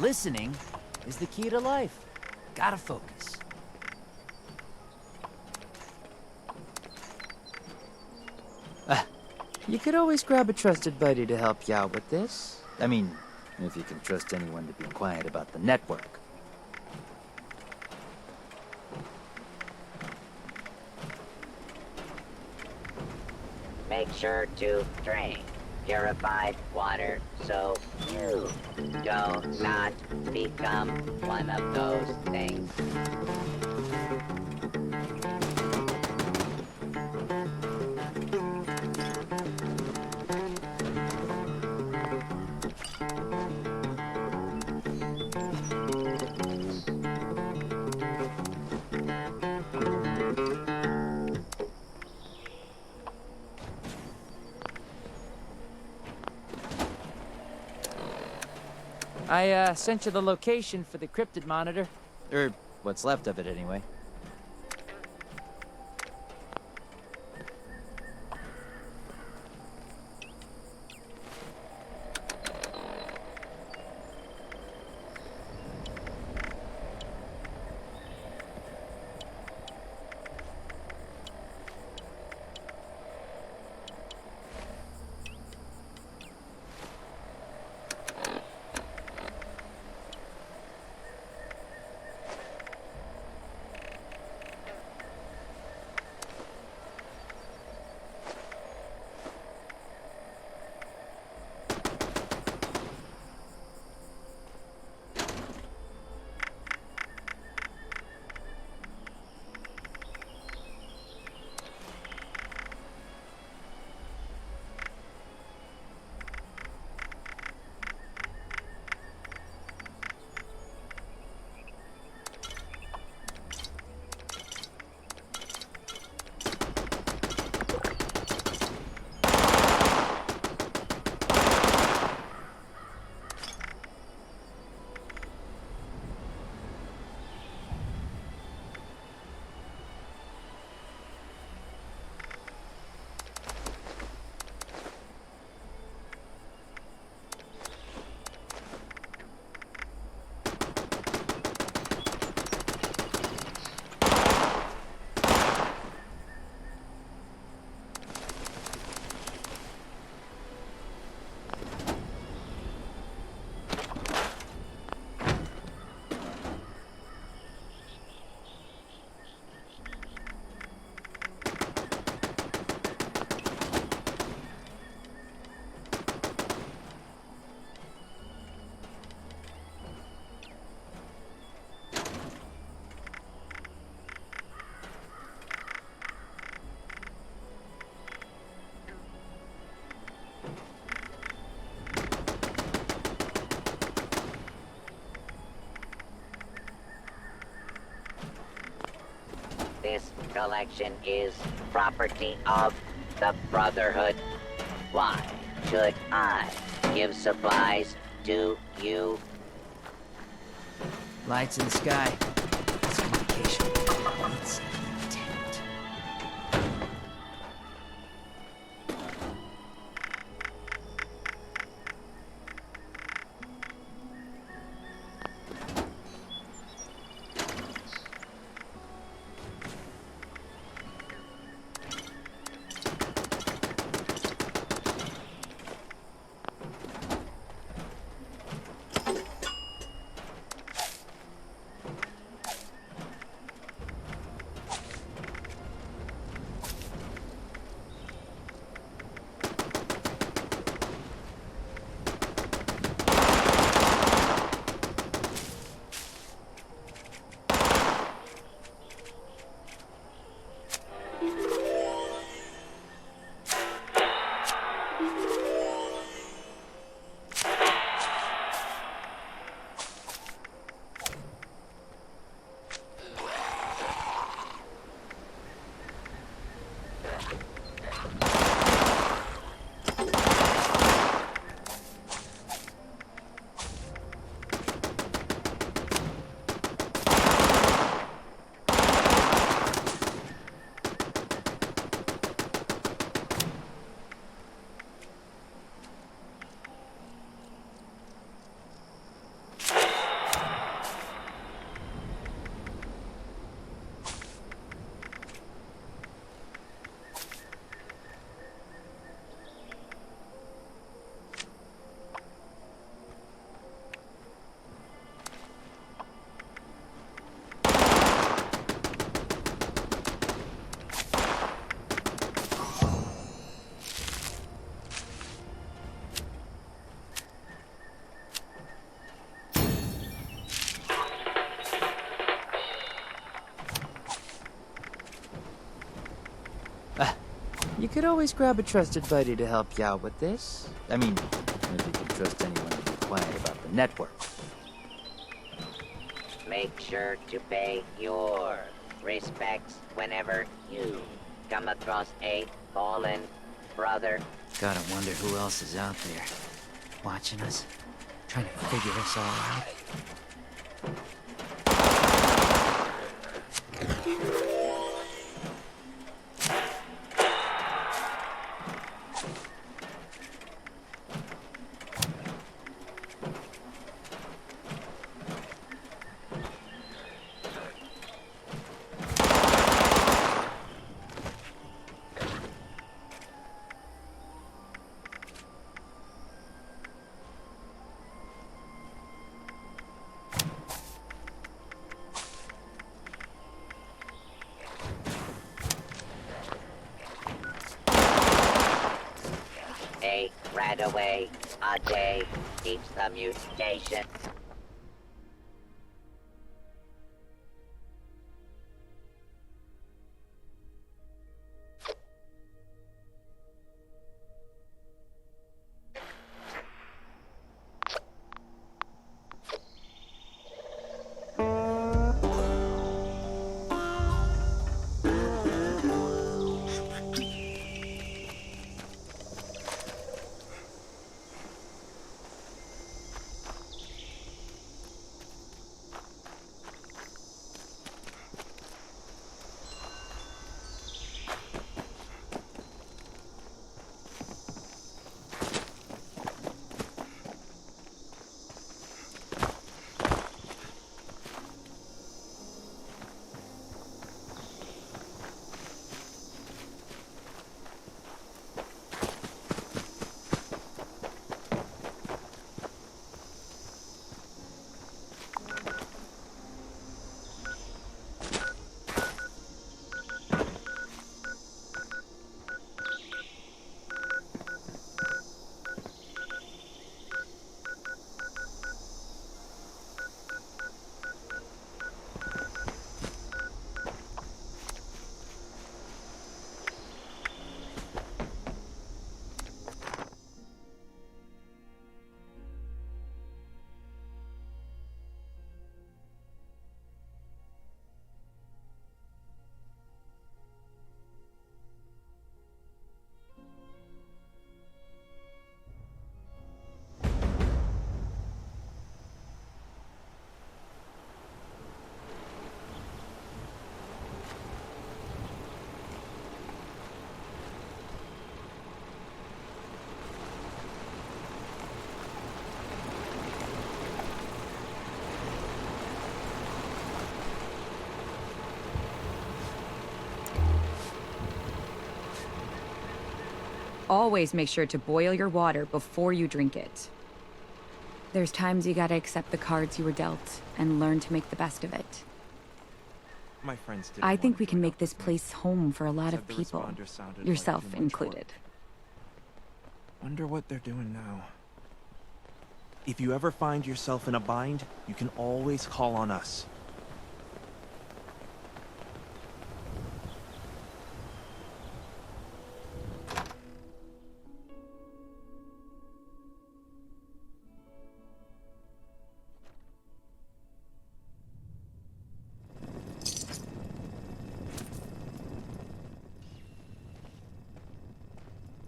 Listening is the key to life. Gotta focus. You could always grab a trusted buddy to help you out with this. I mean, if you can trust anyone to be quiet about the network. Make sure to drink purified water so you do not become one of those things. I sent you the location for the cryptid monitor. Or what's left of it, anyway. This collection is property of the Brotherhood. Why should I give supplies to you? Lights in the sky. It's communication. It's intent. could always grab a trusted buddy to help you out with this. I mean, if you can trust anyone to be quiet about the network. Make sure to pay your respects whenever you come across a fallen brother. Gotta wonder who else is out there, watching us, trying to figure us all out. A rat away a day keeps the mutation. Always make sure to boil your water before you drink it. There's times you gotta accept the cards you were dealt and learn to make the best of it. My friends didn't I think want we to can join make up this with me. place home for a lot Said of the people, responder sounded like yourself too much included. work. Wonder what they're doing now. If you ever find yourself in a bind, you can always call on us.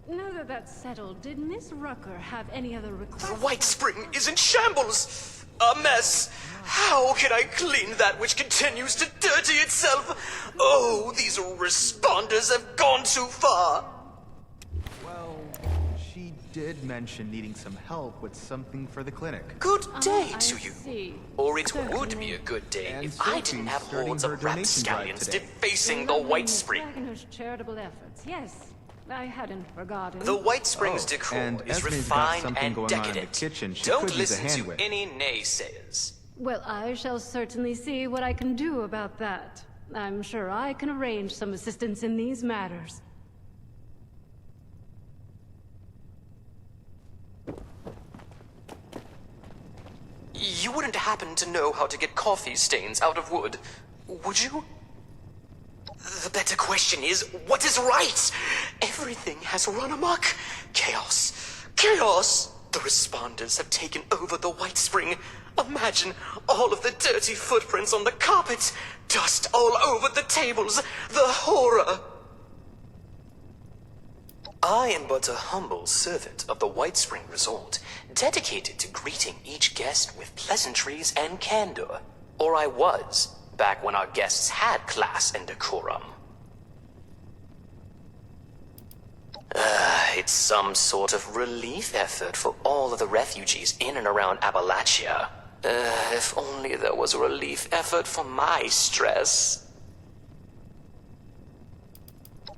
Now that that's settled, did Miss Rucker have any other requests? The White Spring is in shambles! A mess! How can I clean that which continues to dirty itself? Oh, these responders have gone too far! Well, she did mention needing some help with something for the clinic. Good day I to you. see. Or it would Certainly. be a good day And if I Sophie's didn't have starting hordes her of donation drive rapscallions today. defacing the Lovely White Miss Spring. Wagner's charitable efforts. Yes, I hadn't forgotten. The White Spring's Oh, decor and is Esme's got refined something and going on in the decadent. kitchen she Don't could use a listen hand to with. any naysayers. Well, I shall certainly see what I can do about that. I'm sure I can arrange some assistance in these matters. You wouldn't happen to know how to get coffee stains out of wood, would you? The better question is, what is right? Everything has run amok. Chaos. Chaos! The responders have taken over the White Spring. Imagine all of the dirty footprints on the carpet. Dust all over the tables. The horror. I am but a humble servant of the White Spring Resort, dedicated to greeting each guest with pleasantries and candor. Or I was, back when our guests had class and decorum. It's some sort of relief effort for all of the refugees in and around Appalachia. If only there was a relief effort for my stress.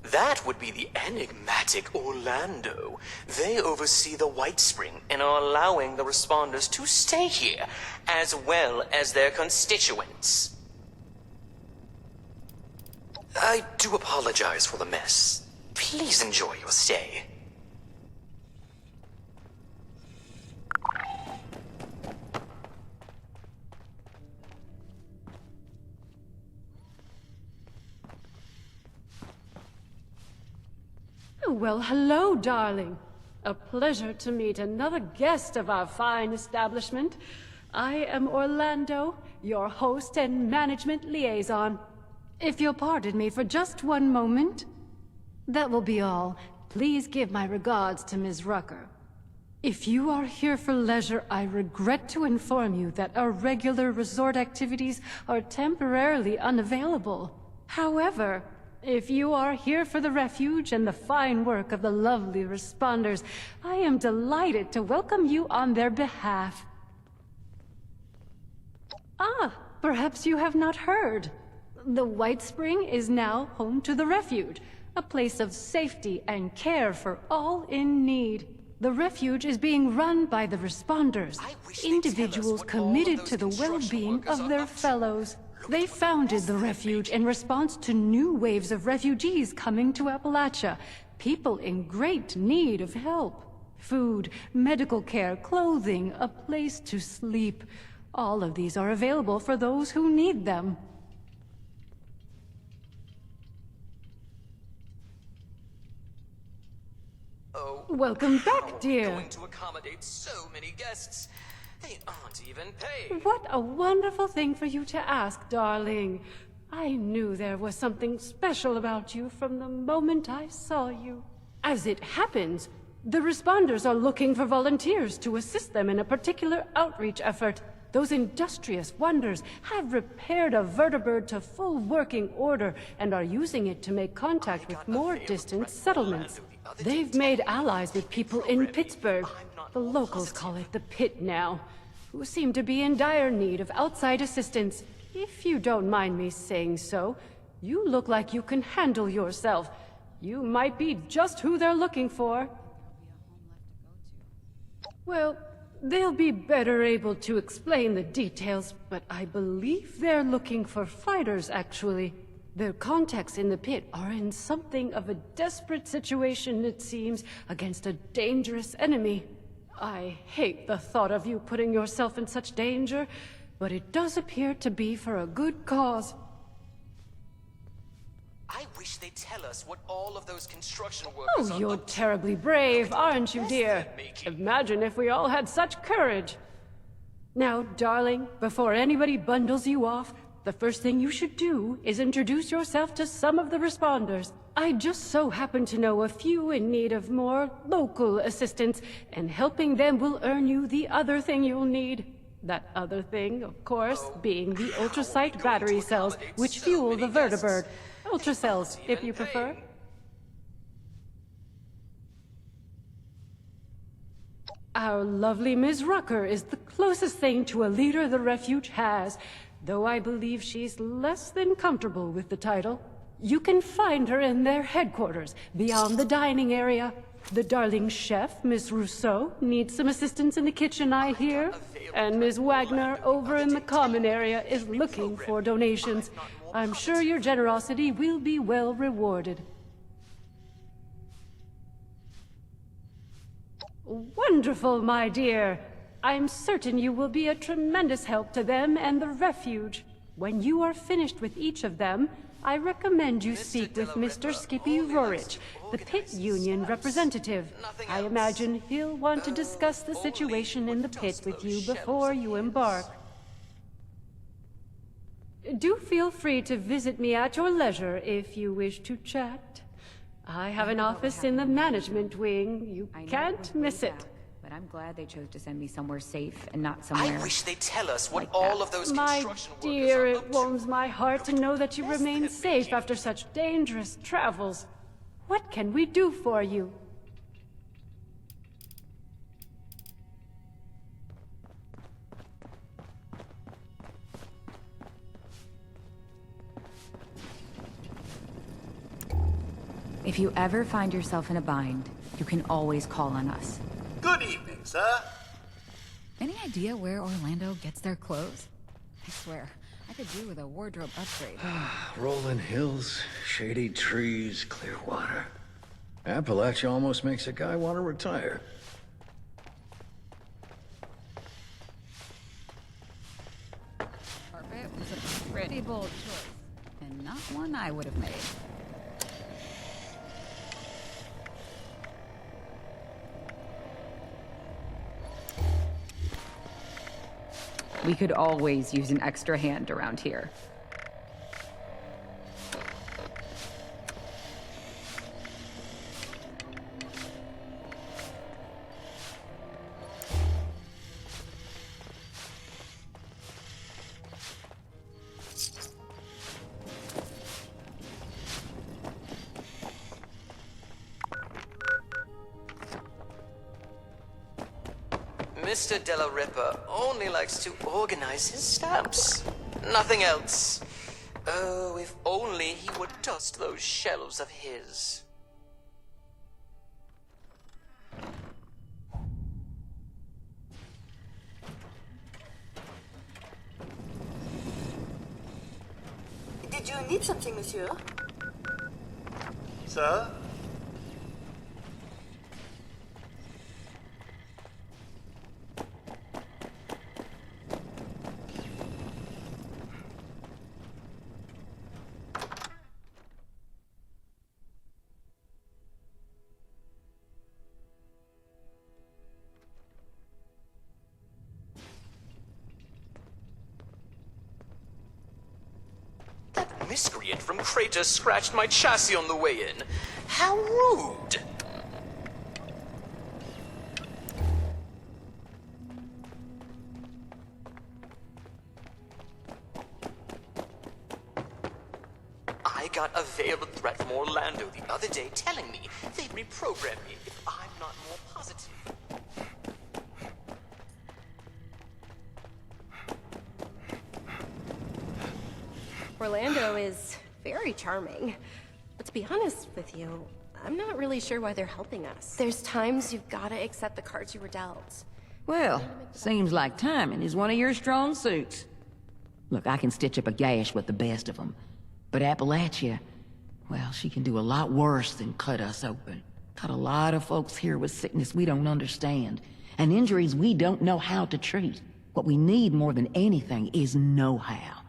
That would be the enigmatic Orlando. They oversee the White Spring and are allowing the responders to stay here, as well as their constituents. I do apologize for the mess. Please enjoy your stay. Well, hello, darling. A pleasure to meet another guest of our fine establishment. I am Orlando, your host and management liaison. If you'll pardon me for just one moment. That will be all. Please give my regards to Ms. Rucker. If you are here for leisure, I regret to inform you that our regular resort activities are temporarily unavailable. However, if you are here for the refuge and the fine work of the lovely responders, I am delighted to welcome you on their behalf. Ah, perhaps you have not heard. The White Spring is now home to the refuge, a place of safety and care for all in need. The refuge is being run by the responders, individuals committed to the well-being of their fellows. They founded the refuge in response to new waves of refugees coming to Appalachia, people in great need of help. Food, medical care, clothing, a place to sleep. All of these are available for those who need them. Oh, Welcome how back, are we dear. going to accommodate so many guests? They aren't even paid. What a wonderful thing for you to ask, darling. I knew there was something special about you from the moment I saw you. As it happens, the responders are looking for volunteers to assist them in a particular outreach effort. Those industrious wonders have repaired a vertibird to full working order and are using it to make contact with more distant settlements. They've made allies with people in Pittsburgh. The locals call it the Pitt now, who seem to be in dire need of outside assistance. If you don't mind me saying so, you look like you can handle yourself. You might be just who they're looking for. Well, they'll be better able to explain the details, but I believe they're looking for fighters, actually. Their contacts in the pit are in something of a desperate situation, it seems, against a dangerous enemy. I hate the thought of you putting yourself in such danger, but it does appear to be for a good cause. I wish they'd tell us what all of those construction workers Oh, are you're up to. terribly brave, aren't you, dear? Imagine if we all had such courage. Now, darling, before anybody bundles you off, the first thing you should do is introduce yourself to some of the responders. I just so happen to know a few in need of more local assistance, and helping them will earn you the other thing you'll need. That other thing, of course, being the ultrasight battery cells, which fuel the vertibird. Ultracells, if you prefer. Our lovely Ms. Rucker is the closest thing to a leader the refuge has, though I believe she's less than comfortable with the title. You can find her in their headquarters, beyond the dining area. The darling chef, Miss Rousseau, needs some assistance in the kitchen, I hear. And Ms. Wagner, over in the common area, is looking for donations. I'm sure your generosity will be well rewarded. Wonderful, my dear. I'm certain you will be a tremendous help to them and the refuge. When you are finished with each of them, I recommend you speak with Mr. Skippy Rorich, the Pitt Union representative. I imagine he'll want to discuss the situation in the pit with you before you embark. Do feel free to visit me at your leisure if you wish to chat. I have an office in the management wing. You can't miss it. But I'm glad they chose to send me somewhere safe and not somewhere. I wish they'd tell us what like all that. of those My construction workers dear, are it up to. warms my heart to know that you remain safe after such dangerous travels. What can we do for you? If you ever find yourself in a bind, you can always call on us. Good evening, sir. Any idea where Orlando gets their clothes? I swear, I could do with a wardrobe upgrade. Rolling hills, shady trees, clear water. Appalachia almost makes a guy want to retire. Carpet was a pretty bold choice, and not one I would have made. We could always use an extra hand around here. Mr. Della Ripper only likes to organize his stamps. Nothing else. Oh, if only he would dust those shelves of his. Did you need something, monsieur? Sir? That miscreant from Crater scratched my chassis on the way in. How rude! I got a veiled threat from Orlando the other day telling me they'd reprogram me if I'm not more positive. Orlando is very charming. But to be honest with you, I'm not really sure why they're helping us. There's times you've got to accept the cards you were dealt. Well, seems like timing is one of your strong suits. Look, I can stitch up a gash with the best of them. But Appalachia, well, she can do a lot worse than cut us open. Got a lot of folks here with sickness we don't understand, and injuries we don't know how to treat. What we need more than anything is know-how.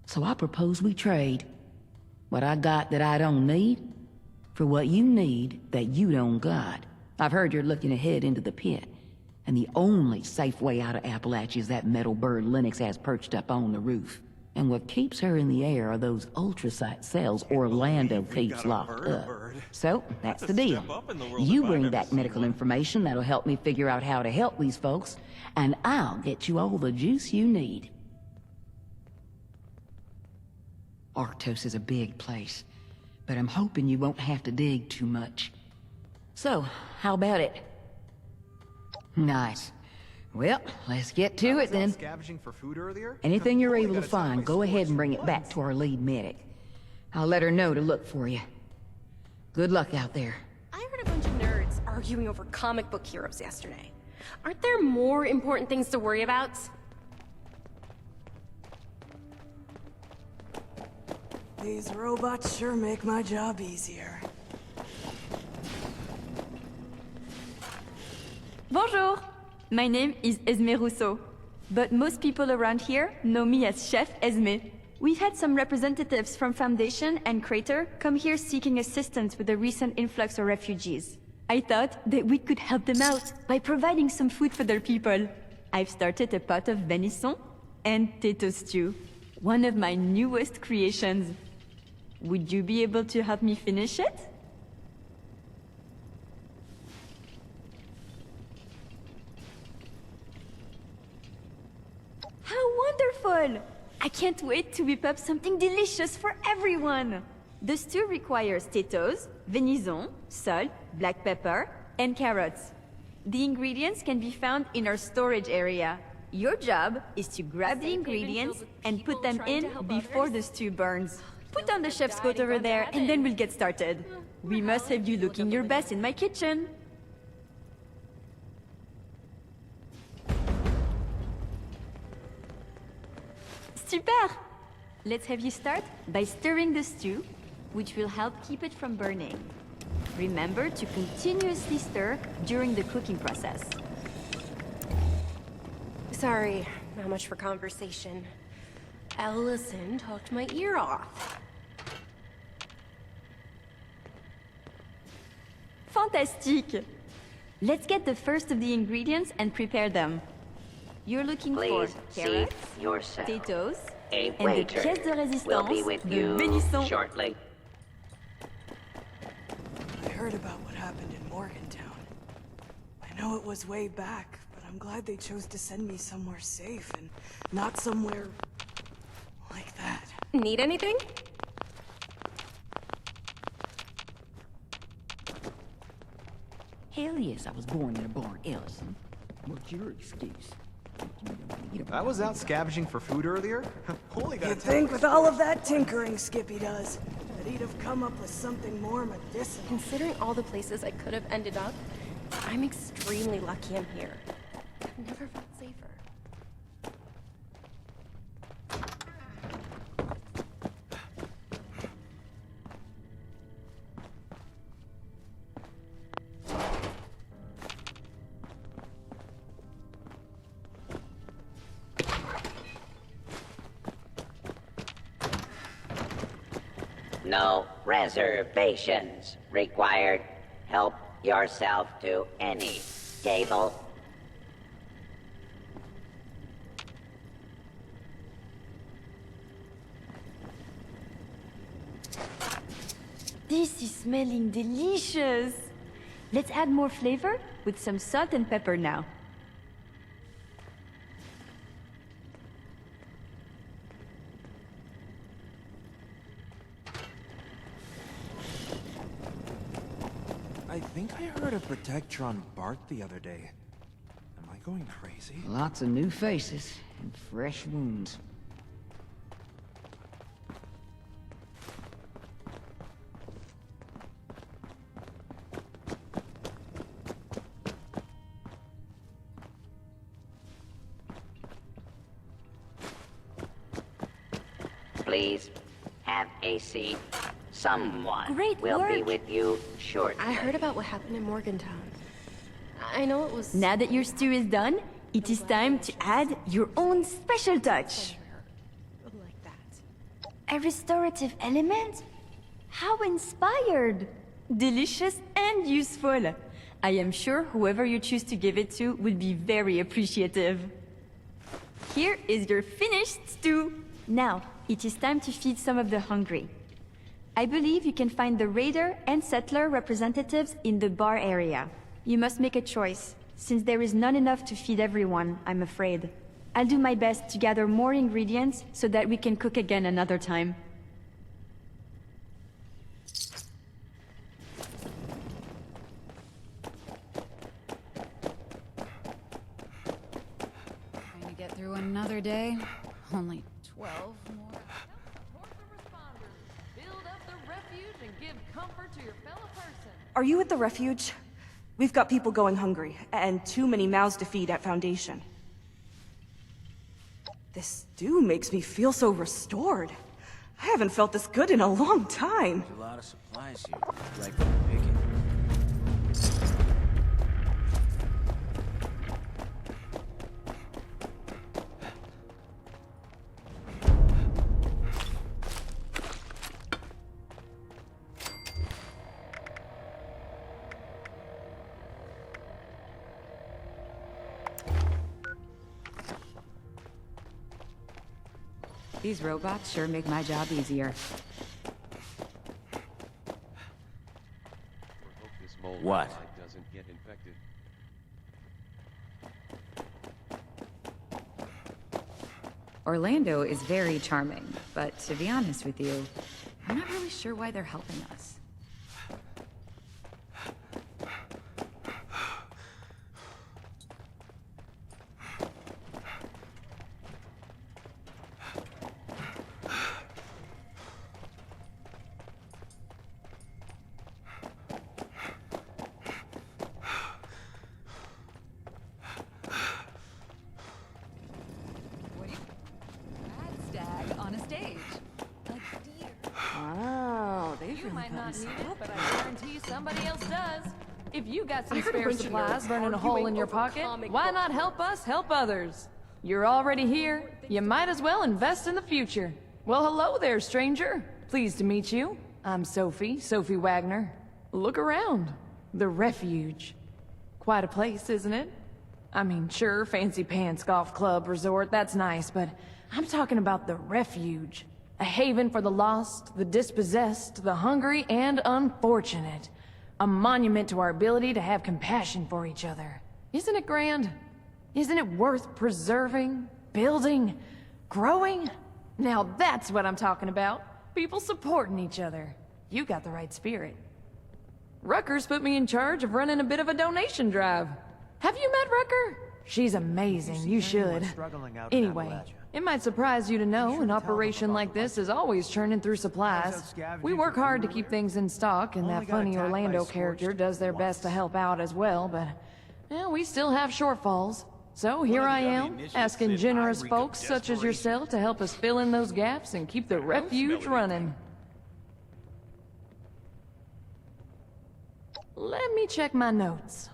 So I propose we trade what I got that I don't need for what you need that you don't got. I've heard you're looking ahead into the pit, and the only safe way out of Appalachia is that metal bird Lennox has perched up on the roof. And what keeps her in the air are those ultrasight cells Orlando keeps locked up. So, that's the deal. You bring back medical information that'll help me figure out how to help these folks, and I'll get you all the juice you need. Arctos is a big place, but I'm hoping you won't have to dig too much. So, how about it? Nice. Well, let's get to it then. Scavenging for food earlier? Anything you're able to find, go ahead and bring it back to our lead medic. I'll let her know to look for you. Good luck out there. I heard a bunch of nerds arguing over comic book heroes yesterday. Aren't there more important things to worry about? These robots sure make my job easier. Bonjour! My name is Esme Rousseau, but most people around here know me as Chef Esme. We've had some representatives from Foundation and Crater come here seeking assistance with the recent influx of refugees. I thought that we could help them out by providing some food for their people. I've started a pot of venison and potato stew, one of my newest creations. Would you be able to help me finish it? How wonderful! I can't wait to whip up something delicious for everyone! The stew requires potatoes, venison, salt, black pepper, and carrots. The ingredients can be found in our storage area. Your job is to grab the ingredients and put them in before the stew burns. Put on the chef's coat over there and then we'll get started. We must have you looking your best in my kitchen. Super! Let's have you start by stirring the stew, which will help keep it from burning. Remember to continuously stir during the cooking process. Sorry, not much for conversation. Ellison talked my ear off. Fantastique! Let's get the first of the ingredients and prepare them. You're looking Please for seat carrots, yourself. potatoes, A and the waiter pièce de will be résistance, with the you venison. shortly. I heard about what happened in Morgantown. I know it was way back, but I'm glad they chose to send me somewhere safe and not somewhere like that. Need anything? Hell yes, I was born in a barn, Ellison. What's your excuse? I was out scavenging for food earlier. Holy God. You'd think with all of that tinkering Skippy does, that he'd have come up with something more medicinal. Considering all the places I could have ended up, I'm extremely lucky I'm here. I've never felt safer. No reservations required. Help yourself to any table. This is smelling delicious! Let's add more flavor with some salt and pepper now. I think I heard a Protectron bark the other day. Am I going crazy? Lots of new faces and fresh wounds. Please have a seat. Someone Great will be work. with you shortly. I heard about what happened in Morgantown. I know it was... Now that your stew is done, it is time to add your own special touch. like that. A restorative element? How inspired! Delicious and useful. I am sure whoever you choose to give it to will be very appreciative. Here is your finished stew. Now, it is time to feed some of the hungry. I believe you can find the raider and settler representatives in the bar area. You must make a choice, since there is not enough to feed everyone, I'm afraid. I'll do my best to gather more ingredients so that we can cook again another time. Trying to get through another day. Only 12 more. Are you at the refuge? We've got people going hungry, and too many mouths to feed at Foundation. This stew makes me feel so restored. I haven't felt this good in a long time. There's a lot of supplies here, right for picking. These robots sure make my job easier. What? Doesn't get infected. Orlando is very charming, but to be honest with you, I'm not really sure why they're helping us. On a stage. A deer. Wow, they've You really might not gotten need it, but I guarantee somebody else does. If you got some I heard a spare bunch of supplies nerds burning a hole in arguing your over pocket, comic why books. not help us help others? You're already here. You might as well invest in the future. Well, hello there, stranger. Pleased to meet you. I'm Sophie Wagner. Look around. The Refuge. Quite a place, isn't it? I mean, sure, fancy pants golf club resort, that's nice, but I'm talking about the Refuge. A haven for the lost, the dispossessed, the hungry, and unfortunate. A monument to our ability to have compassion for each other. Isn't it grand? Isn't it worth preserving, building, growing? Now that's what I'm talking about. People supporting each other. You got the right spirit. Rucker's put me in charge of running a bit of a donation drive. Have you met Rucker? She's amazing, you should. Anyway, it might surprise you to know an operation like this is always churning through supplies. We work hard to keep things in stock, and that funny Orlando character does their best to help out as well, but well, we still have shortfalls. So here I am, asking generous folks such as yourself to help us fill in those gaps and keep the Refuge running. Let me check my notes.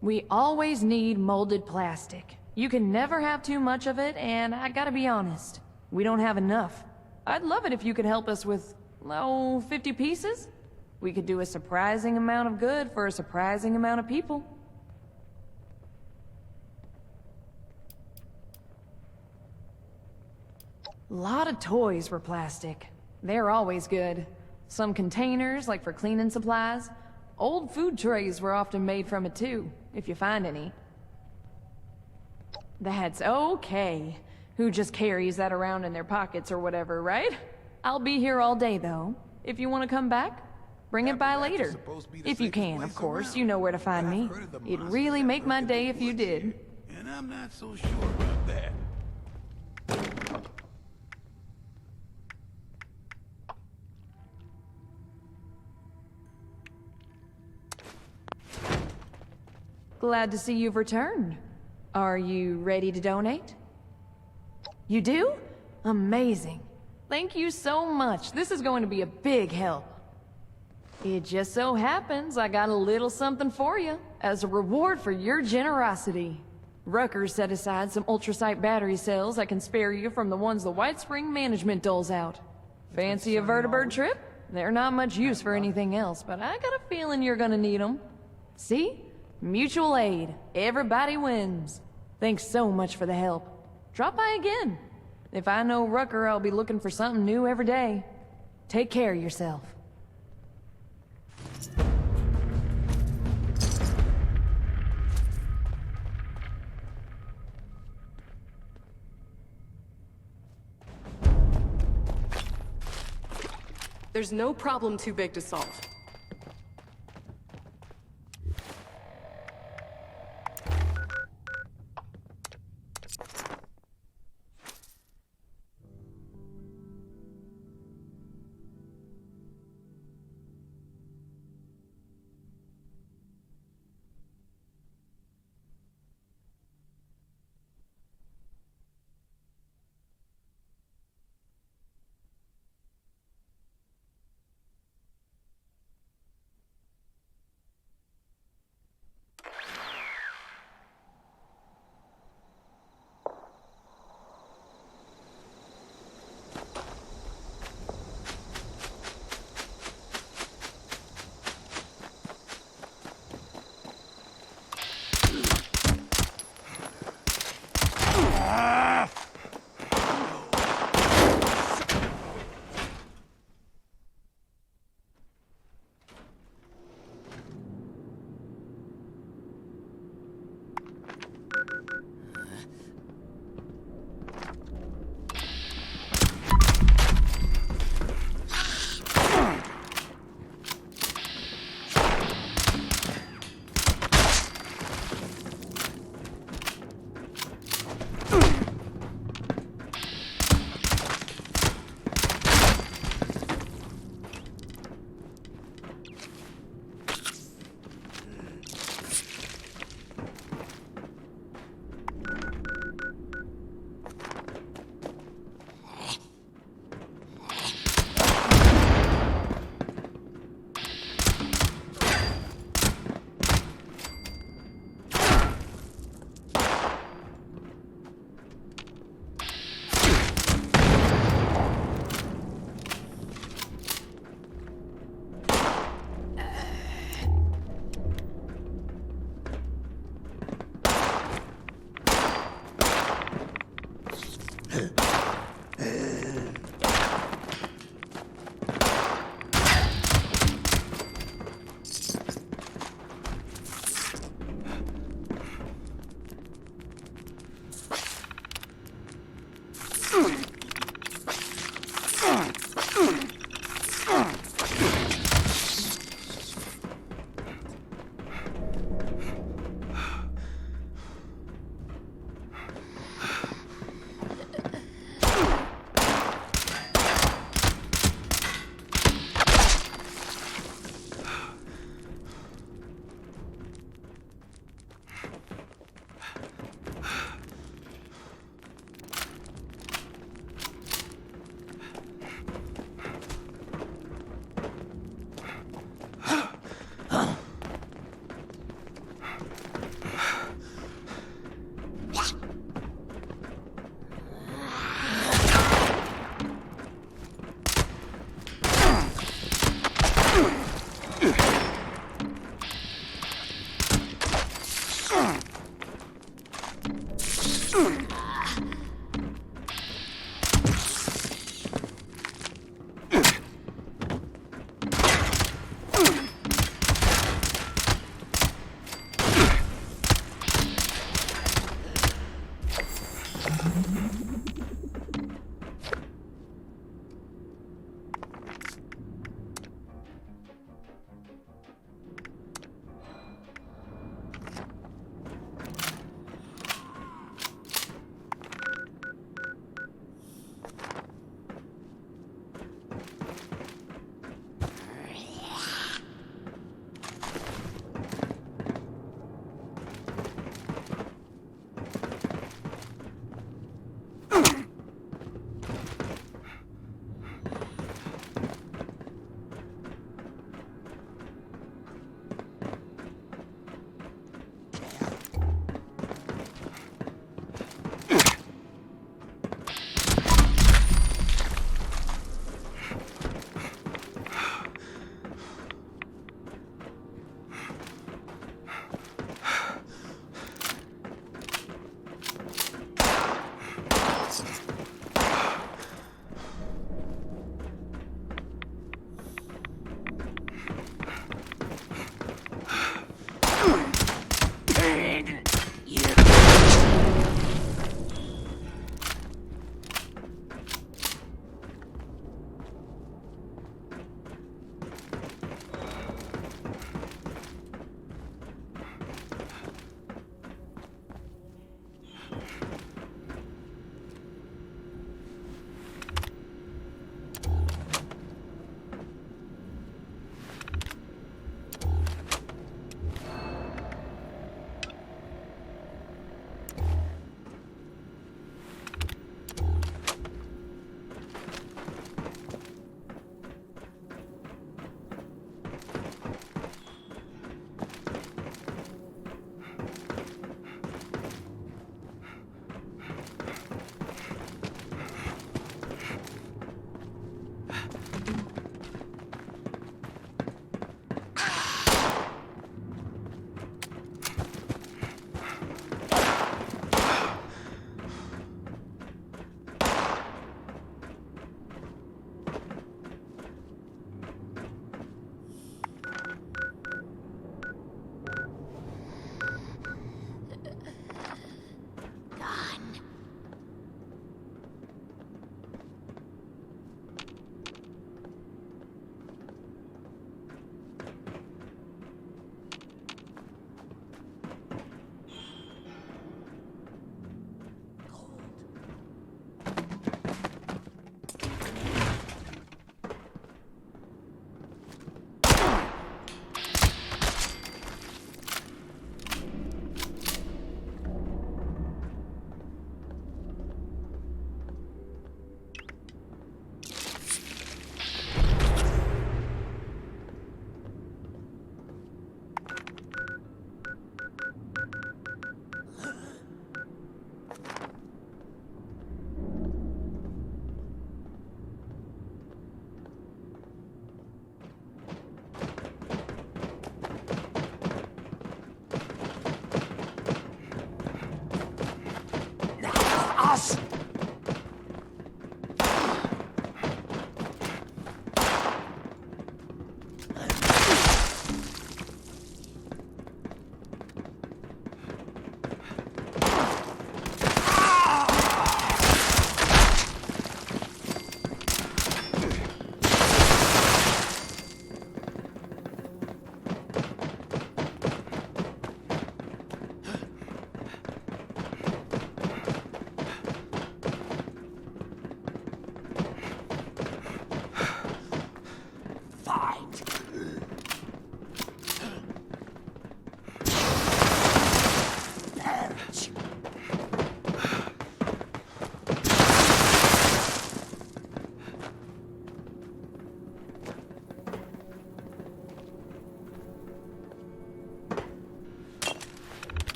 We always need molded plastic. You can never have too much of it, and I gotta be honest, we don't have enough. I'd love it if you could help us with, 50 pieces? We could do a surprising amount of good for a surprising amount of people. Lot of toys were plastic. They're always good. Some containers, like for cleaning supplies. Old food trays were often made from it too, if you find any. That's okay. Who just carries that around in their pockets or whatever, right? I'll be here all day though. If you want to come back, bring it by later. If you can, of course, you know where to find me. It'd really make my day if you did. And I'm not so sure about that. Glad to see you've returned. Are you ready to donate? You do? Amazing. Thank you so much. This is going to be a big help. It just so happens I got a little something for you as a reward for your generosity. Rucker set aside some ultrasight battery cells I can spare you from the ones the White Spring management doles out. Fancy a vertibird trip? They're not much use for anything else, but I got a feeling you're gonna need them. See? Mutual aid. Everybody wins. Thanks so much for the help. Drop by again. If I know Rucker, I'll be looking for something new every day. Take care of yourself. There's no problem too big to solve.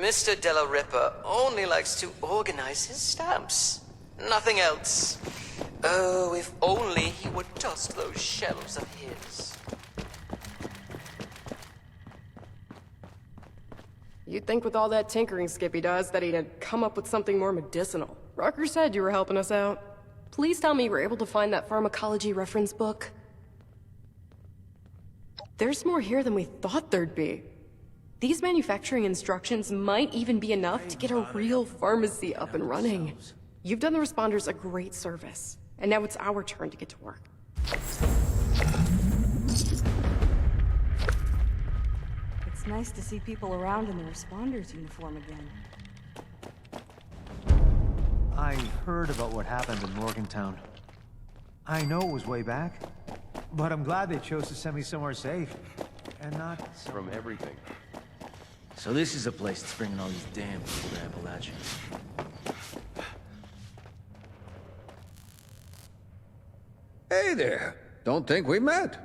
Mr. Della Ripper only likes to organize his stamps. Nothing else. Oh, if only he would dust those shelves of his. You'd think with all that tinkering Skippy does that he'd have come up with something more medicinal. Rucker said you were helping us out. Please tell me you were able to find that pharmacology reference book. There's more here than we thought there'd be. These manufacturing instructions might even be enough to get a real pharmacy up and running. You've done the responders a great service, and now it's our turn to get to work. It's nice to see people around in the responders uniform again. I heard about what happened in Morgantown. I know it was way back, but I'm glad they chose to send me somewhere safe, and not From everything. So this is a place that's bringing all these damn people to Appalachia. Hey there. Don't think we met.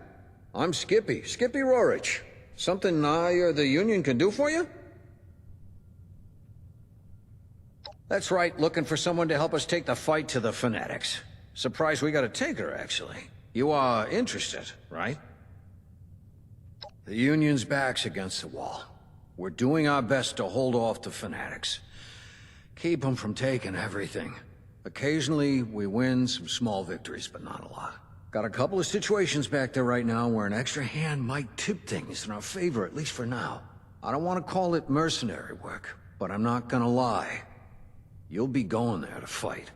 I'm Skippy Rorich. Something I or the Union can do for you? That's right, looking for someone to help us take the fight to the Fanatics. Surprised we got a taker, actually. You are interested, right? The Union's back's against the wall. We're doing our best to hold off the Fanatics. Keep them from taking everything. Occasionally, we win some small victories, but not a lot. Got a couple of situations back there right now where an extra hand might tip things in our favor, at least for now. I don't want to call it mercenary work, but I'm not gonna lie. You'll be going there to fight.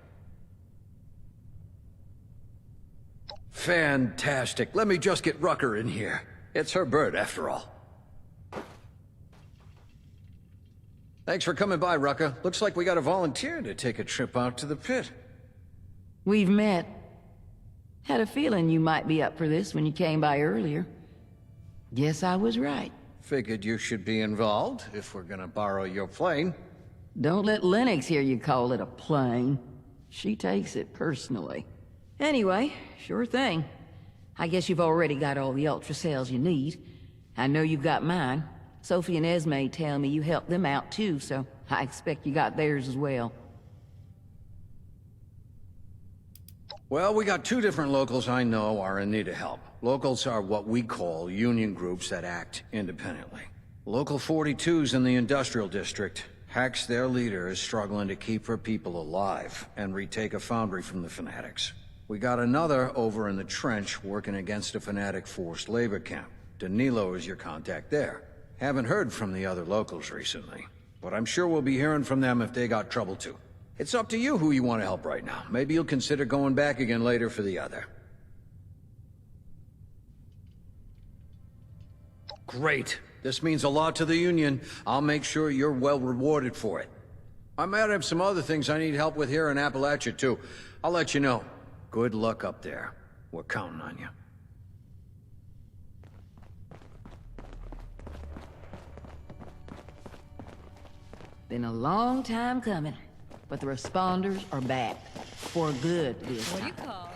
Fantastic. Let me just get Rucker in here. It's her bird, after all. Thanks for coming by, Rucker. Looks like we got a volunteer to take a trip out to the pit. We've met. Had a feeling you might be up for this when you came by earlier. Guess I was right. Figured you should be involved, if we're gonna borrow your plane. Don't let Lennox hear you call it a plane. She takes it personally. Anyway, sure thing. I guess you've already got all the ultra cells you need. I know you've got mine. Sophie and Esme tell me you helped them out too, so I expect you got theirs as well. Well, we got two different locals I know are in need of help. Locals are what we call union groups that act independently. Local 42's in the industrial district. Hex, their leader, is struggling to keep her people alive and retake a foundry from the Fanatics. We got another over in the trench working against a Fanatic forced labor camp. Danilo is your contact there. Haven't heard from the other locals recently, but I'm sure we'll be hearing from them if they got trouble too. It's up to you who you want to help right now. Maybe you'll consider going back again later for the other. Great. This means a lot to the Union. I'll make sure you're well rewarded for it. I might have some other things I need help with here in Appalachia too. I'll let you know. Good luck up there. We're counting on you. Been a long time coming, but the responders are back. For good this time. What do you call?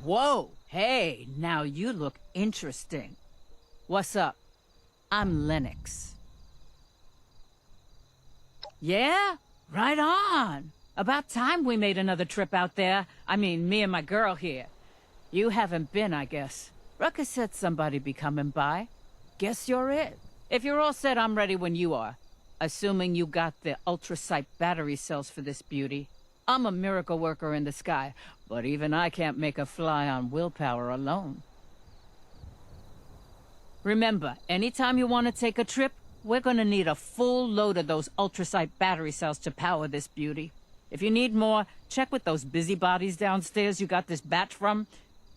Whoa, hey, now you look interesting. What's up? I'm Lennox. Yeah? Right on. About time we made another trip out there. I mean, me and my girl here. You haven't been, I guess. Rucker said somebody'd be coming by. Guess you're it. If you're all set, I'm ready when you are. Assuming you got the ultrasight battery cells for this beauty. I'm a miracle worker in the sky, but even I can't make a fly on willpower alone. Remember, anytime you want to take a trip, we're gonna need a full load of those ultrasight battery cells to power this beauty. If you need more, check with those busybodies downstairs you got this batch from.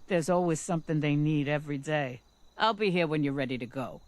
There's always something they need every day. I'll be here when you're ready to go.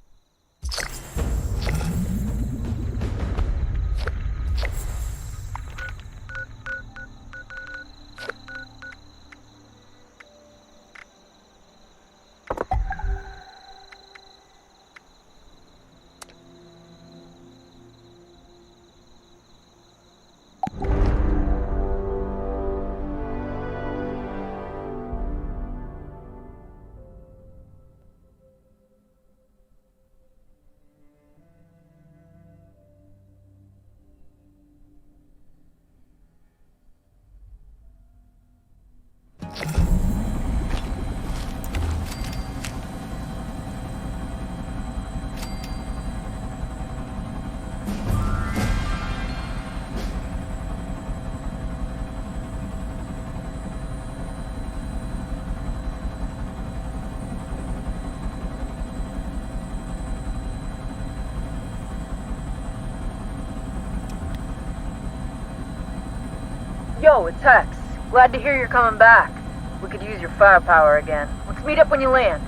Yo, it's Hex. Glad to hear you're coming back. We could use your firepower again. Let's meet up when you land.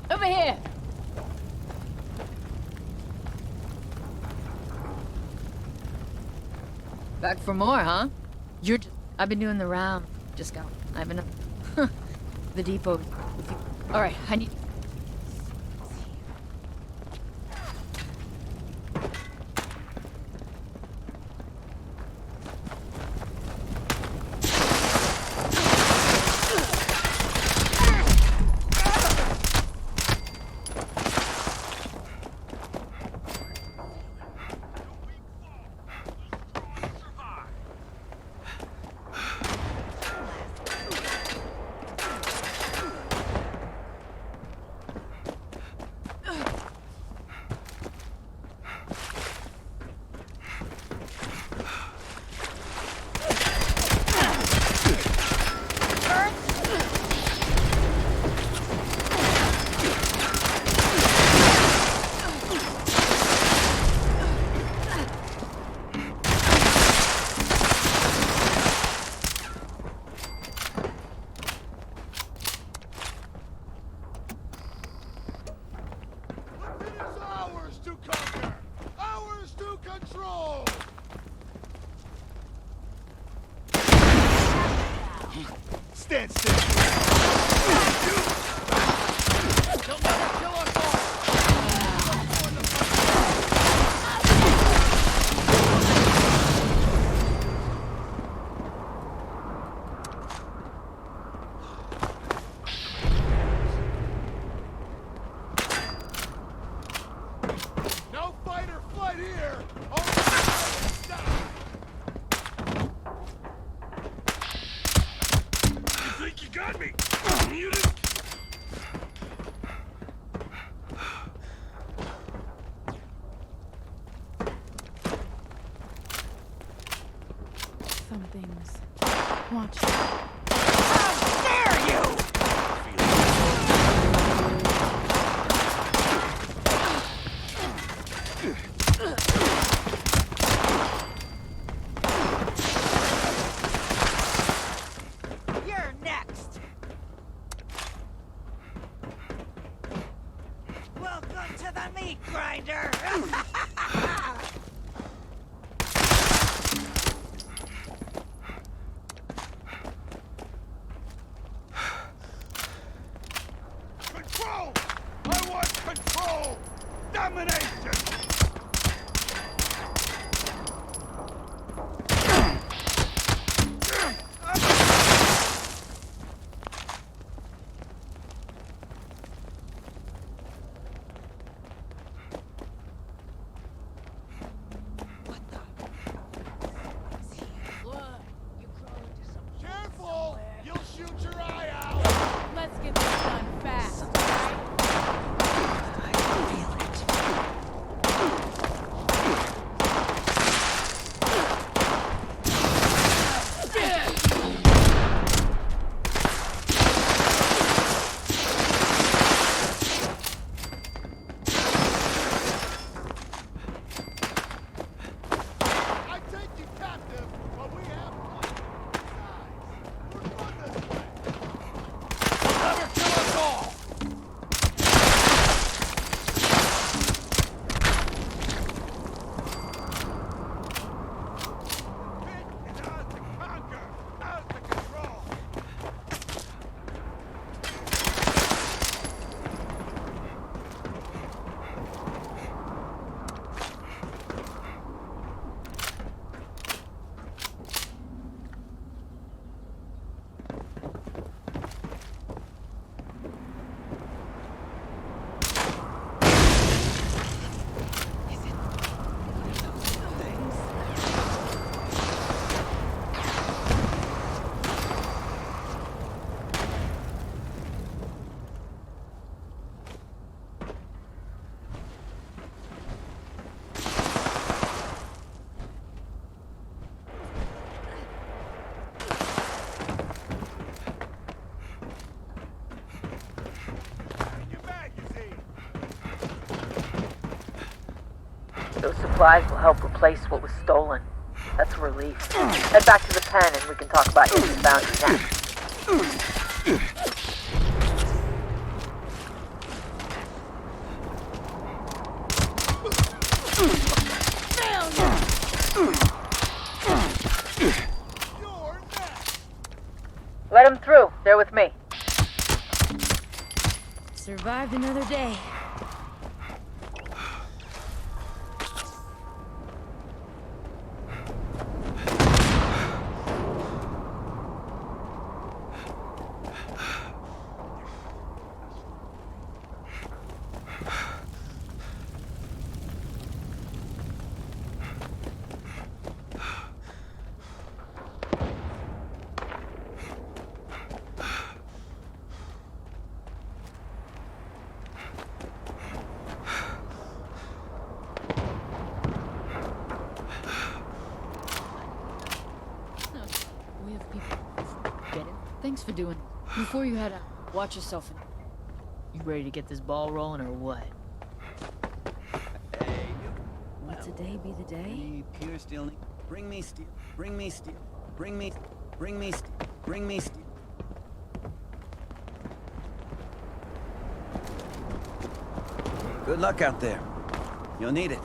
Over here! Back for more, huh? I've been doing the round. Just got... I've been... the depot. Alright, I need... Stand still. Don't let her kill us all. No fight or flight here. You got me! You didn't... Something's watching. How dare you! You're next! meat grinder! Control! I want control! Domination! Careful! You'll shoot your eye out! Let's get this done fast. I take you captive, but we have We're going this way. Never kill us all! Pitt is ours to conquer, ours to control. Those supplies will help replace what was stolen. That's a relief. Head back to the pen and we can talk about what we found next. Let him through. They're with me. Survived another day. We have people. Get it? Thanks for doing it. Before you head out, watch yourself. You ready to get this ball rolling or what? Let today be the day? Pure steel. Bring me steel. Bring me steel. Bring me. Bring me steel. Bring me steel. Good luck out there. You'll need it.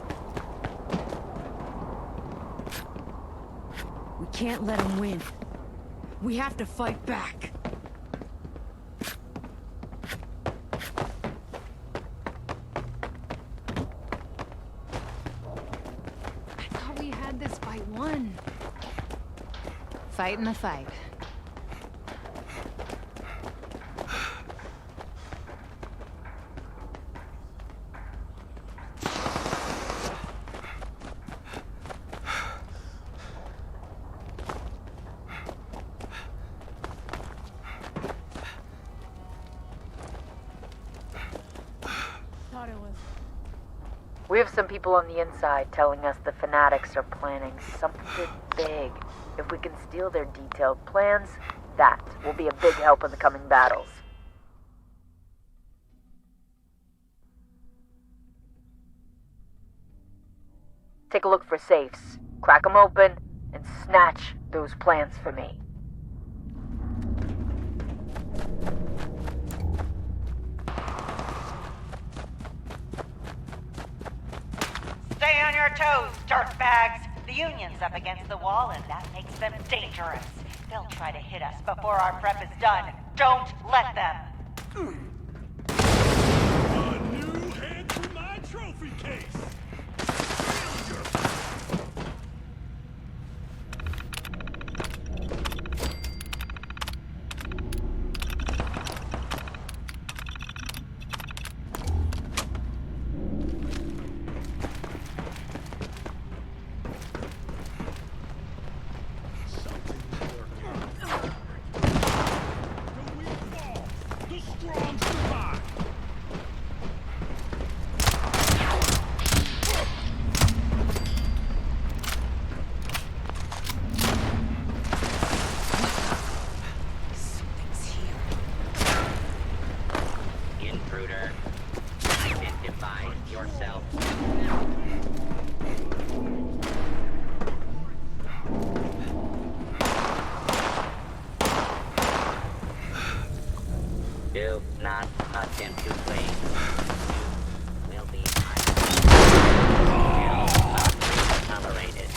We can't let him win. We have to fight back. I thought we had this fight won. Fighting the fight. We have some people on the inside telling us the fanatics are planning something big. If we can steal their detailed plans, that will be a big help in the coming battles. Take a look for safes, crack them open, and snatch those plans for me. on your toes, dirtbags. The Union's up against the wall, and that makes them dangerous. They'll try to hit us before our prep is done. Don't let them. A new head to my trophy case. Do not attempt to flee. You will be tolerated.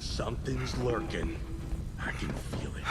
Something's lurking. I can feel it.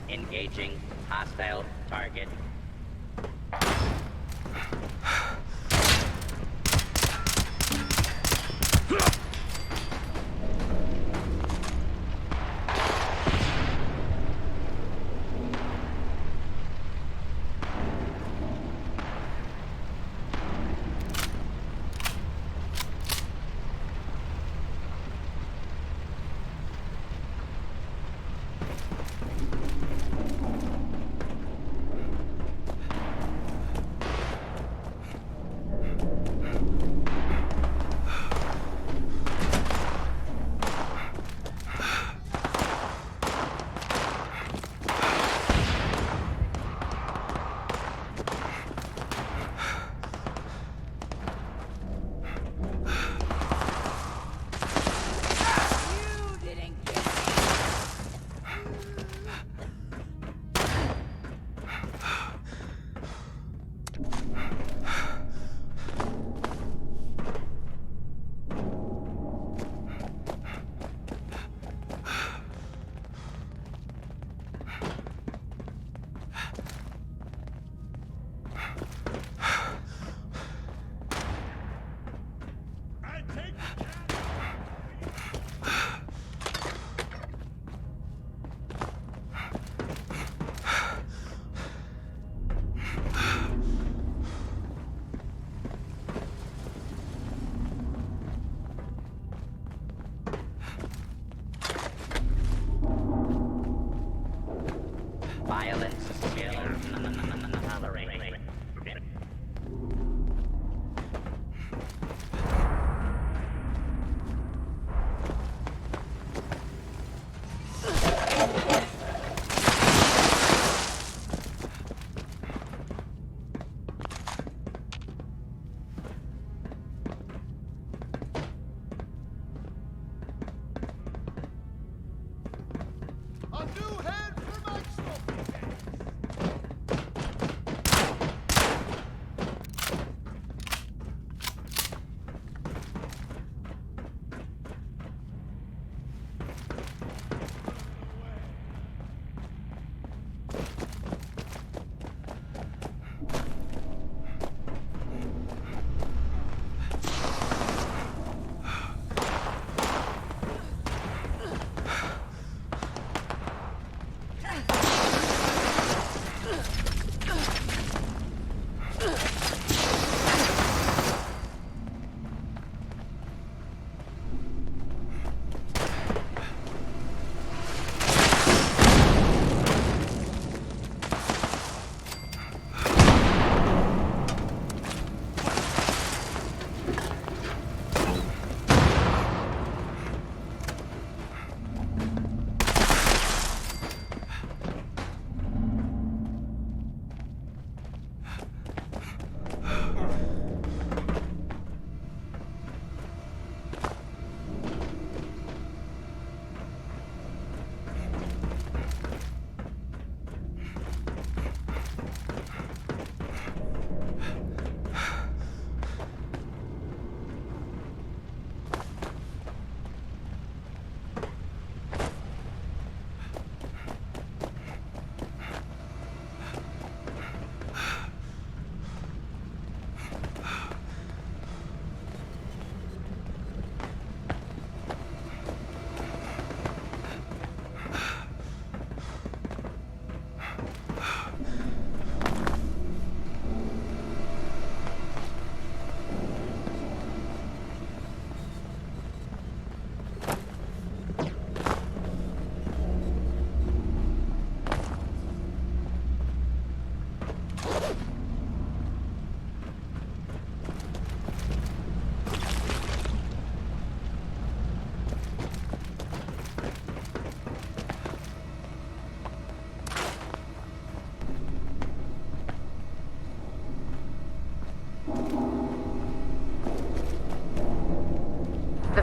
Engaging hostile target.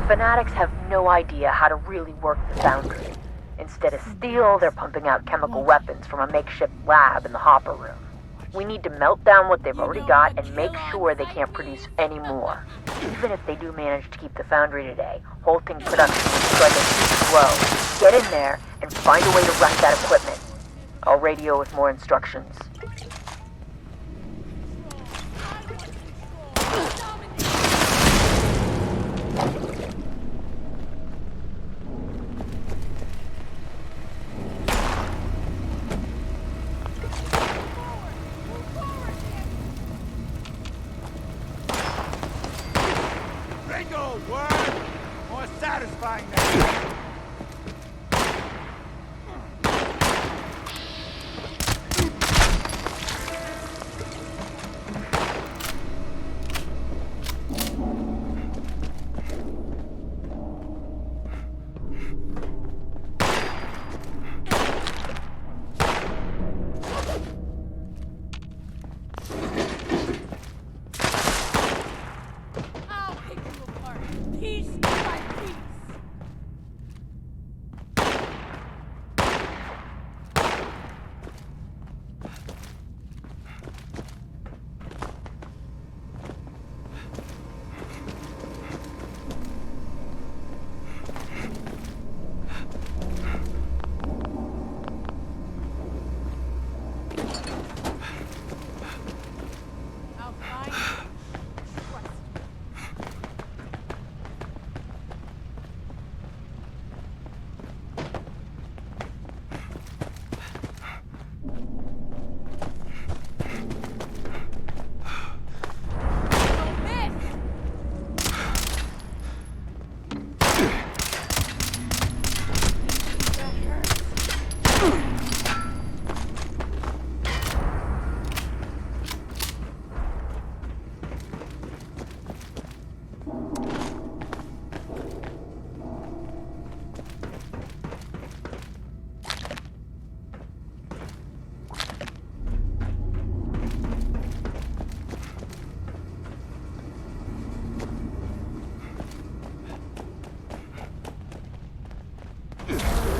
fanatics have no idea how to really work the foundry. Instead of steel, they're pumping out chemical weapons from a makeshift lab in the hopper room. We need to melt down what they've already got and make sure they can't produce any more. Even if they do manage to keep the foundry today, halting production will strike a huge blow. Get in there and find a way to wreck that equipment. I'll radio with more instructions. Bingo, word! More satisfying now.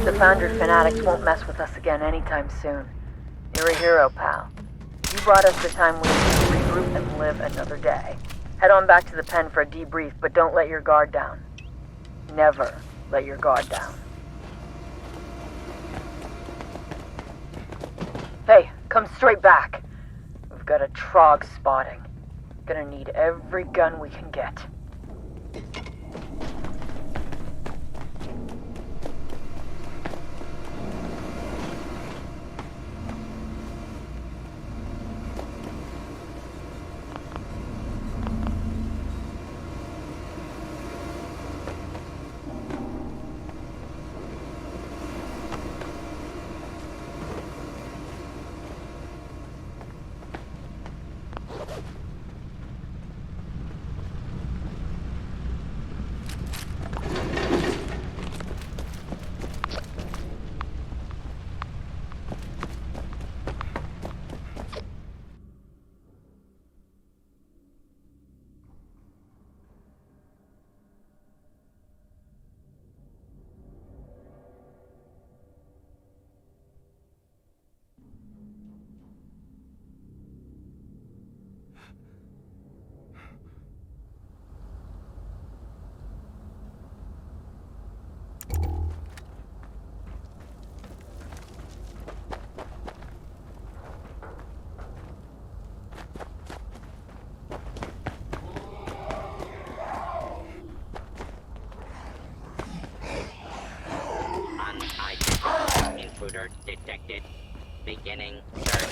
The foundry fanatics won't mess with us again anytime soon. You're a hero, pal. You brought us the time we need to regroup and live another day. Head on back to the pen for a debrief, but don't let your guard down. Never let your guard down. Hey, come straight back. We've got a trog spotting. Gonna need every gun we can get. Intruder detected. Beginning search.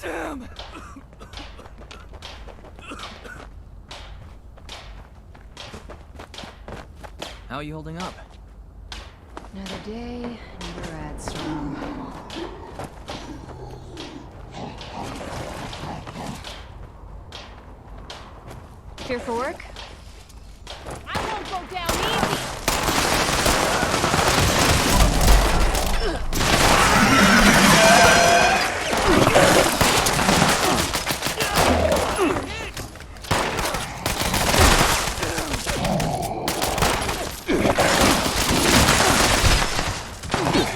Damn! How are you holding up? Another day, another rat storm. Here for work? I won't go down easy!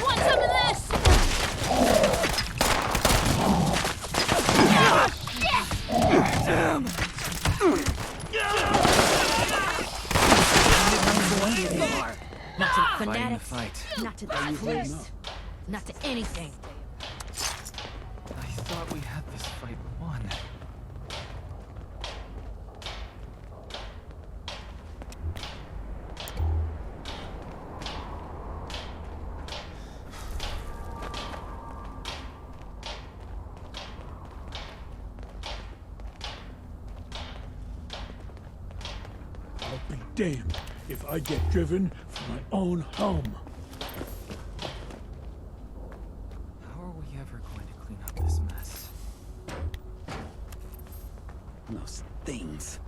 Want some of this? Damn! Not to the Fighting the fanatics, fight. not to this place, not to anything. I thought we had this fight won. I'll be damned if I get driven from my own home. How are we ever going to clean up this mess? Those things.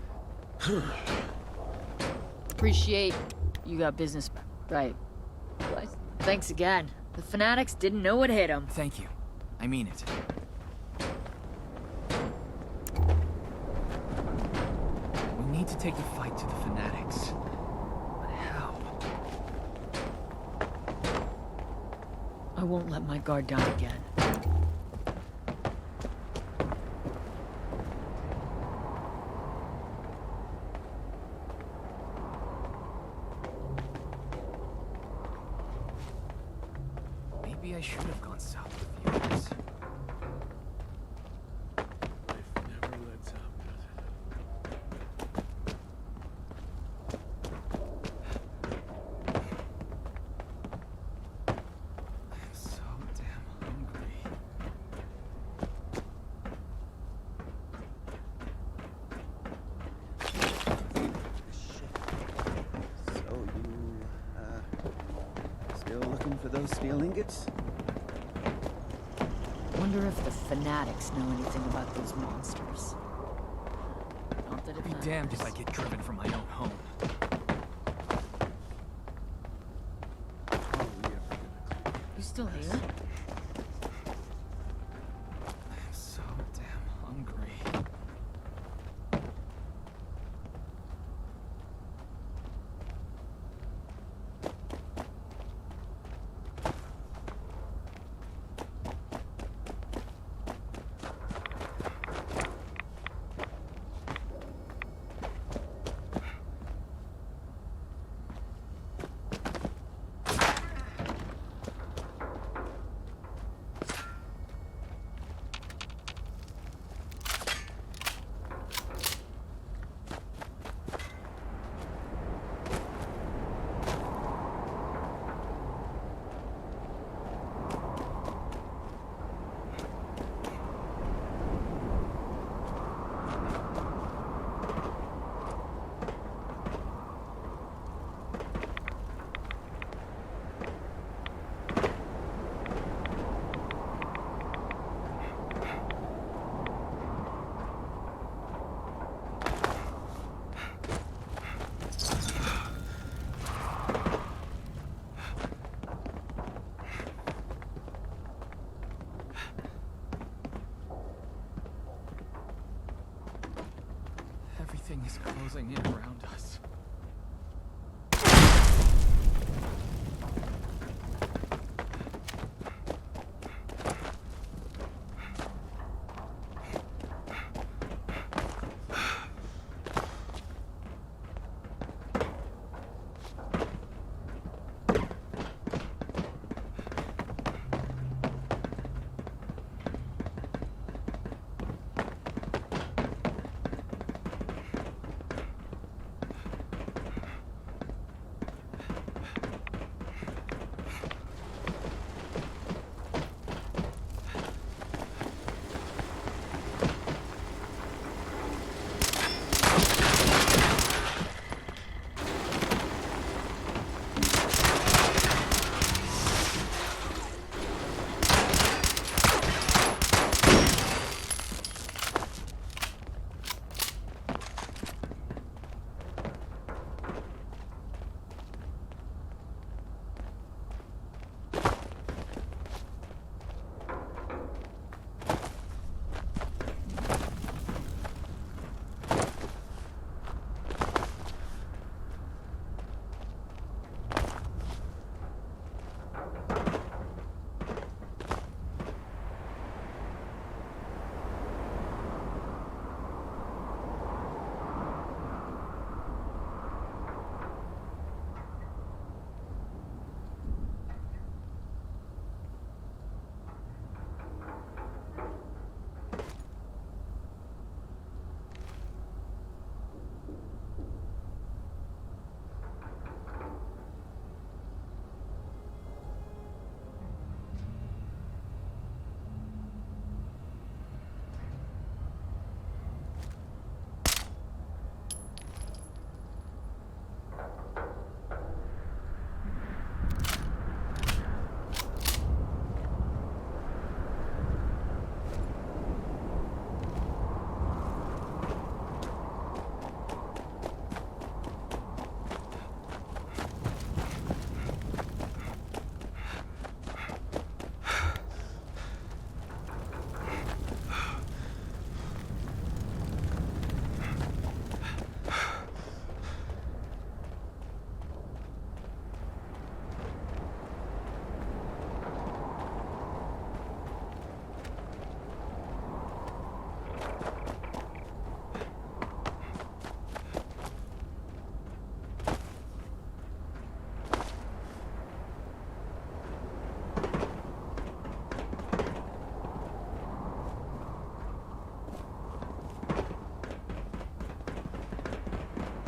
Appreciate you got business back. Right. What? Thanks again. The fanatics didn't know what hit them. Thank you. I mean it. We need to take the fight to the fanatics. But how? I won't let my guard down again. Maybe I should have gone south with you guys. Never lets up, I'm so damn hungry. So you, still looking for those steel ingots? Wonder if the fanatics know anything about those monsters. Not that it Be matters. damned if I get driven from my own home. You still here? I'm so damn hungry. Everything is closing in around us.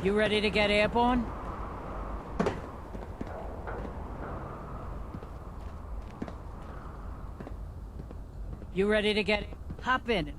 You ready to get airborne? You ready to get... Hop in.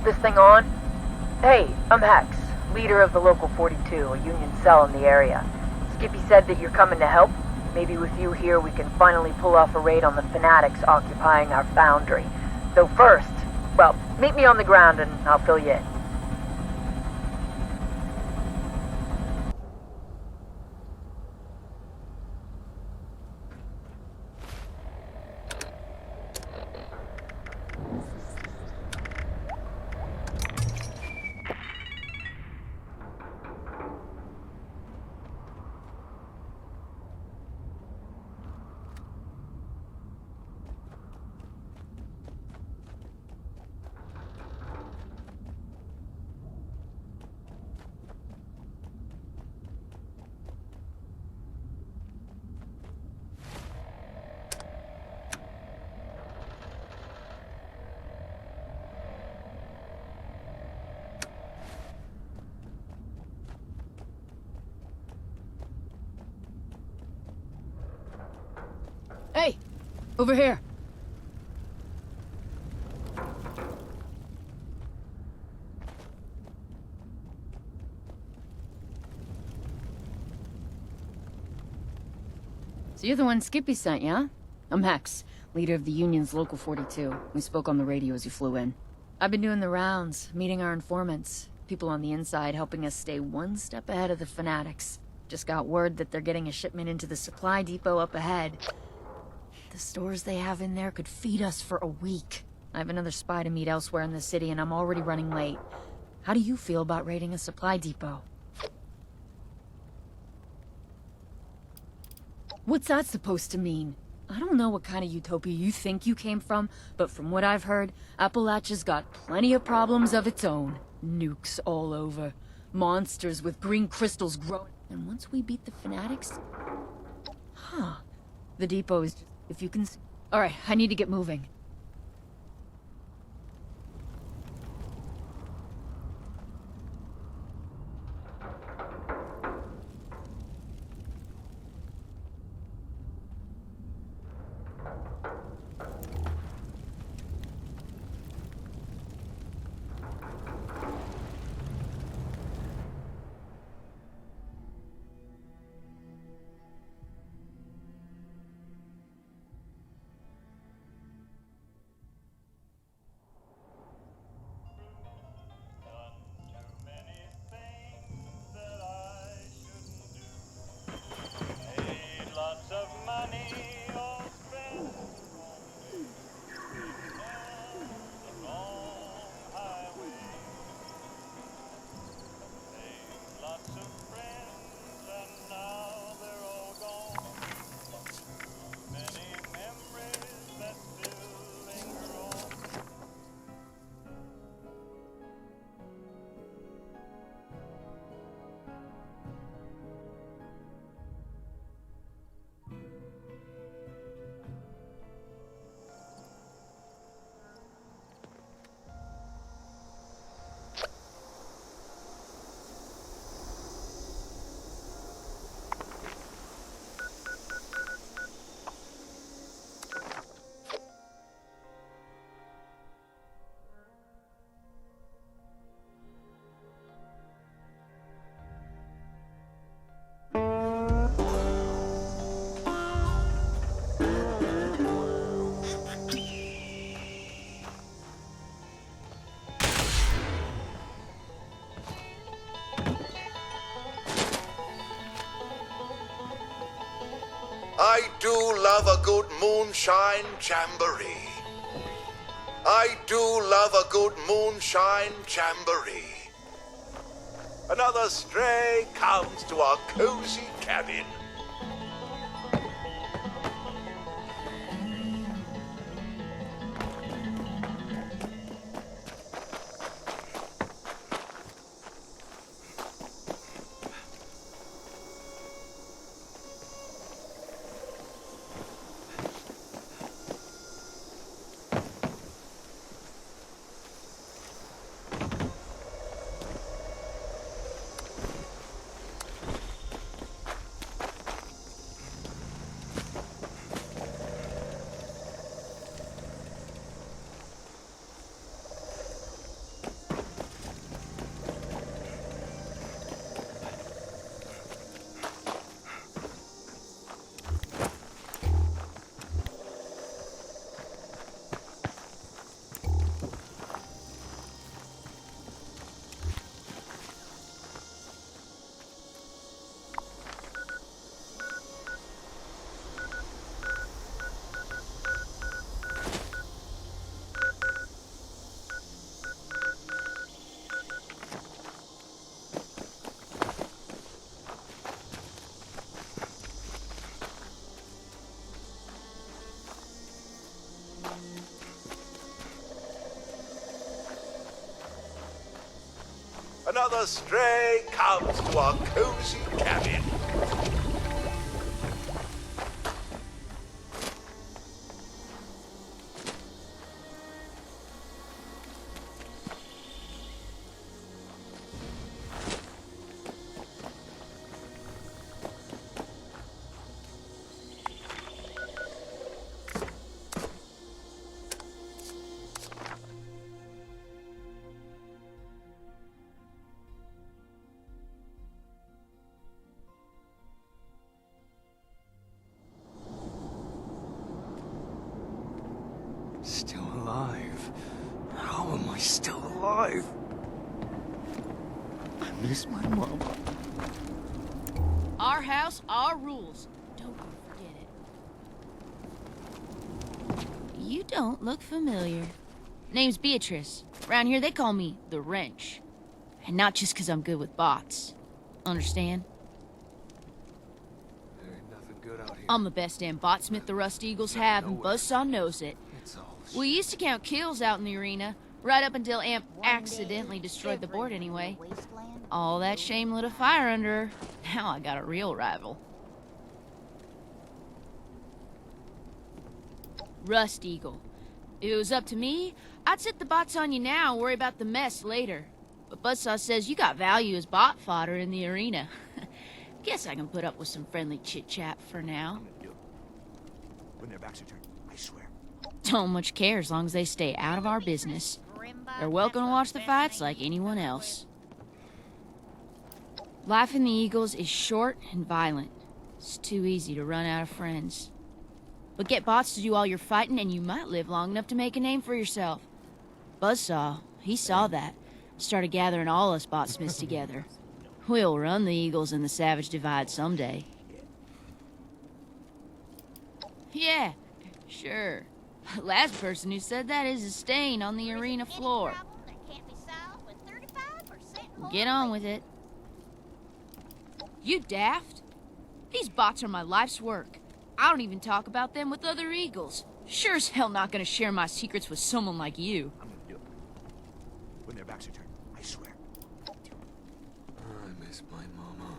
This thing on? Hey, I'm Hex, leader of the Local 42, a union cell in the area. Skippy said that you're coming to help. Maybe with you here we can finally pull off a raid on the fanatics occupying our foundry. Though first, well, meet me on the ground and I'll fill you in. Hey! Over here! So you're the one Skippy sent, yeah? I'm Hex, leader of the Union's Local 42. We spoke on the radio as you flew in. I've been doing the rounds, meeting our informants. People on the inside helping us stay one step ahead of the fanatics. Just got word that they're getting a shipment into the supply depot up ahead. The stores they have in there could feed us for a week. I have another spy to meet elsewhere in the city and I'm already running late. How do you feel about raiding a supply depot? What's that supposed to mean? I don't know what kind of utopia you think you came from, but from what I've heard, Appalachia's got plenty of problems of its own. Nukes all over. Monsters with green crystals growing. And once we beat the fanatics... Huh. The depot is just... If you can see... Alright, I need to get moving. I do love a good moonshine jamboree. I do love a good moonshine jamboree. Another stray comes to our cozy cabin. Another stray comes to our cozy cabin. Still alive? How am I still alive? I miss my mom. Our house, our rules. Don't you forget it. You don't look familiar. Name's Beatrice. Around here they call me the Wrench. And not just 'cause I'm good with bots. Understand? There ain't nothing good out here. I'm the best damn botsmith the Rust Eagles have, and Buzzsaw knows it. We used to count kills out in the arena, right up until Amp accidentally destroyed the board anyway. All that shame lit a fire under her. Now I got a real rival. Rust Eagle. If it was up to me, I'd set the bots on you now and worry about the mess later. But Buzzsaw says you got value as bot fodder in the arena. Guess I can put up with some friendly chit-chat for now. When their backs are turned, I swear. Don't much care as long as they stay out of our business. They're welcome to watch the fights like anyone else. Life in the Eagles is short and violent. It's too easy to run out of friends. But get bots to do all your fighting and you might live long enough to make a name for yourself. Buzzsaw, he saw that. Started gathering all us botsmiths together. We'll run the Eagles in the Savage Divide someday. Yeah, sure. Last person who said that is a stain on the arena floor. Get on with it. You daft? These bots are my life's work. I don't even talk about them with other Eagles. Sure as hell not gonna share my secrets with someone like you. I'm gonna do it. When their backs are turned, I swear. I miss my mama.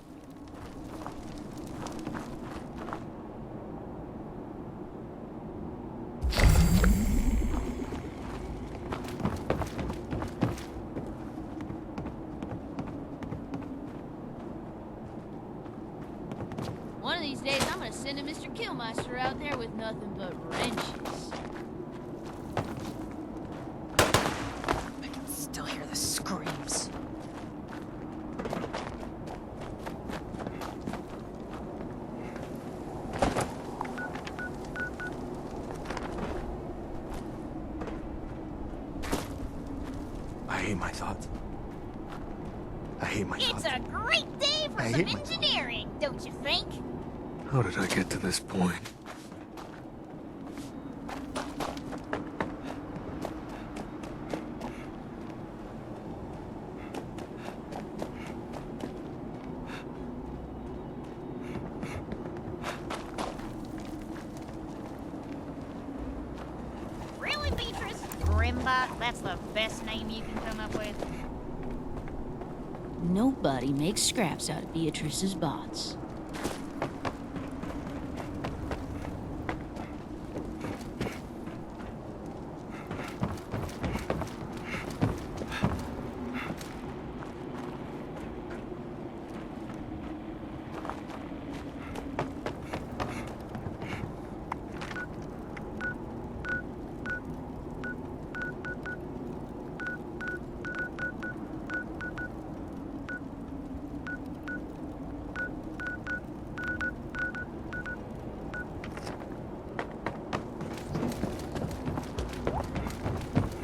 One of these days, I'm gonna send a Mr. Killmeister out there with nothing but wrenches. I can still hear the screams. I hate my thoughts. I hate my thoughts. It's a great day for I some hate my engineering, don't you think? How did I get to this point? Really, Beatrice? Grimbot? That's the best name you can come up with? Nobody makes scraps out of Beatrice's bots.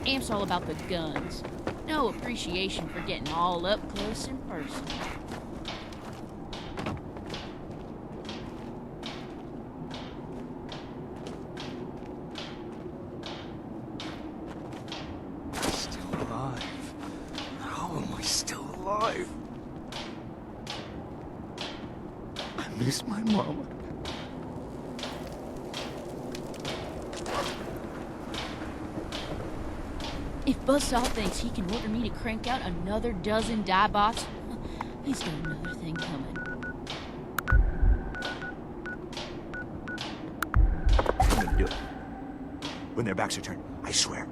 Amp's all about the guns. No appreciation for getting all up close and personal. Still alive. How am I still alive? I miss my mama. If Buzzsaw thinks he can order me to crank out another dozen die bots, he's got another thing coming. I'm gonna do it. When their backs are turned, I swear.